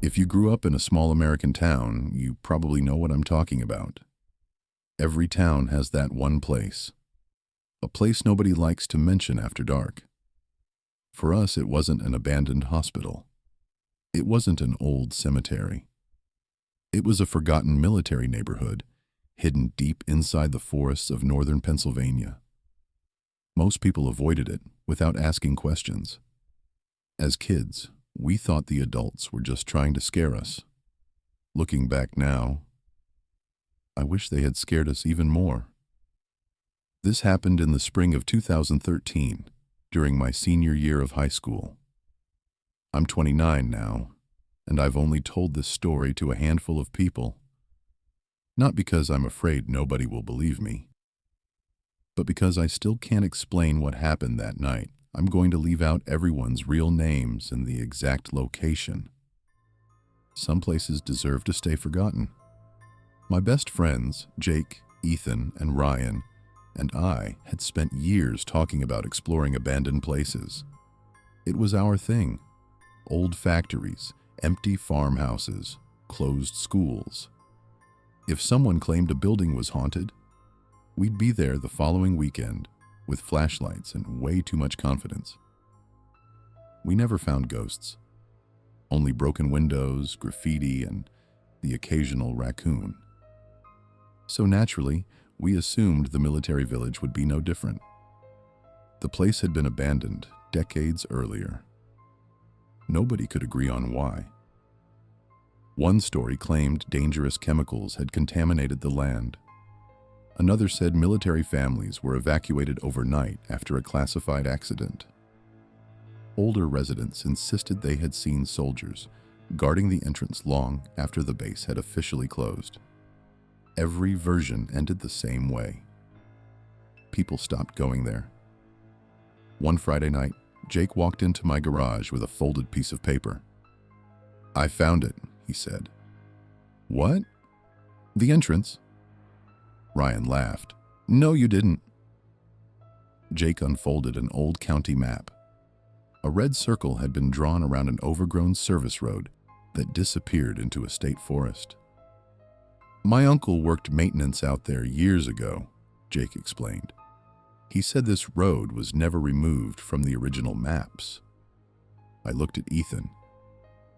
If you grew up in a small American town, you probably know what I'm talking about. Every town has that one place, a place nobody likes to mention after dark. For us, it wasn't an abandoned hospital. It wasn't an old cemetery. It was a forgotten military neighborhood, hidden deep inside the forests of northern Pennsylvania. Most people avoided it without asking questions. As kids, we thought the adults were just trying to scare us. Looking back now, I wish they had scared us even more. This happened in the spring of 2013, during my senior year of high school. I'm 29 now, and I've only told this story to a handful of people. Not because I'm afraid nobody will believe me, but because I still can't explain what happened that night. I'm going to leave out everyone's real names and the exact location. Some places deserve to stay forgotten. My best friends, Jake, Ethan, and Ryan, and I had spent years talking about exploring abandoned places. It was our thing. Old factories, empty farmhouses, closed schools. If someone claimed a building was haunted, we'd be there the following weekend with flashlights and way too much confidence. We never found ghosts, only broken windows, graffiti, and the occasional raccoon. So naturally, we assumed the military village would be no different. The place had been abandoned decades earlier. Nobody could agree on why. One story claimed dangerous chemicals had contaminated the land. Another said military families were evacuated overnight after a classified accident. Older residents insisted they had seen soldiers guarding the entrance long after the base had officially closed. Every version ended the same way. People stopped going there. One Friday night, Jake walked into my garage with a folded piece of paper. "I found it," he said. "What?" "The entrance." Ryan laughed. "No, you didn't." Jake unfolded an old county map. A red circle had been drawn around an overgrown service road that disappeared into a state forest. "My uncle worked maintenance out there years ago," Jake explained. "He said this road was never removed from the original maps." I looked at Ethan.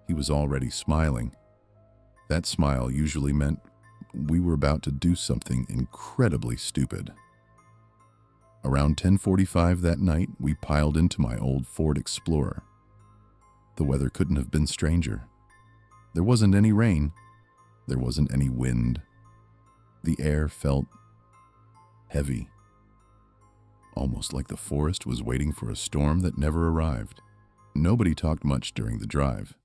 He was already smiling. That smile usually meant we were about to do something incredibly stupid. Around 10:45 that night, we piled into my old Ford Explorer. The weather couldn't have been stranger. There wasn't any rain. There wasn't any wind. The air felt heavy, almost like the forest was waiting for a storm that never arrived. Nobody talked much during the drive.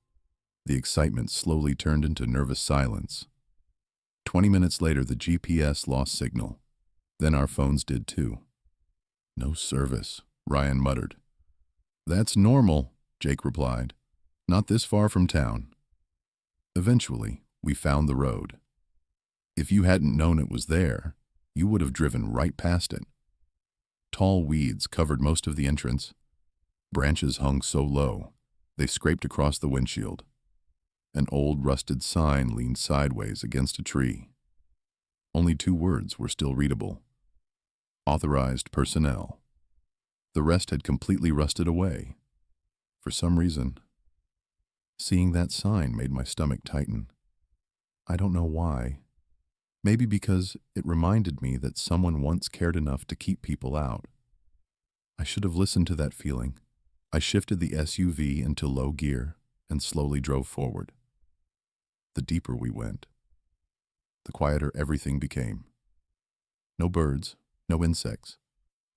The excitement slowly turned into nervous silence. 20 minutes later, the GPS lost signal. Then our phones did too. "No service," Ryan muttered. "That's normal," Jake replied. "Not this far from town." Eventually, we found the road. If you hadn't known it was there, you would have driven right past it. Tall weeds covered most of the entrance. Branches hung so low, they scraped across the windshield. An old rusted sign leaned sideways against a tree. Only 2 words were still readable: "Authorized personnel." The rest had completely rusted away. For some reason, seeing that sign made my stomach tighten. I don't know why. Maybe because it reminded me that someone once cared enough to keep people out. I should have listened to that feeling. I shifted the SUV into low gear and slowly drove forward. The deeper we went, the quieter everything became. No birds, no insects,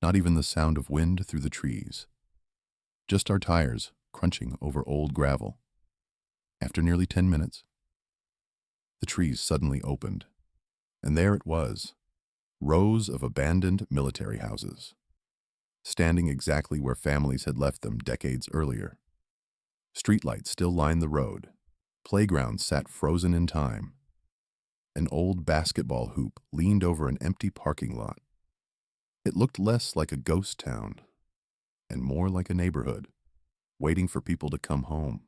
not even the sound of wind through the trees. Just our tires crunching over old gravel. After nearly 10 minutes, the trees suddenly opened, and there it was, rows of abandoned military houses, standing exactly where families had left them decades earlier. Streetlights still lined the road. Playgrounds sat frozen in time. An old basketball hoop leaned over an empty parking lot. It looked less like a ghost town and more like a neighborhood, waiting for people to come home.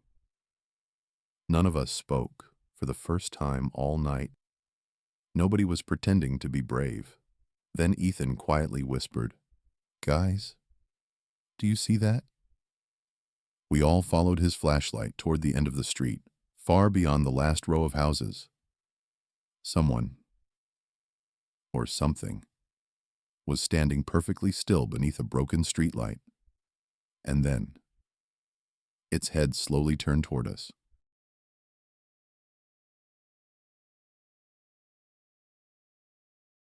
None of us spoke for the first time all night. Nobody was pretending to be brave. Then Ethan quietly whispered, "Guys, do you see that?" We all followed his flashlight toward the end of the street, far beyond the last row of houses. Someone, or something, was standing perfectly still beneath a broken streetlight. And then, its head slowly turned toward us.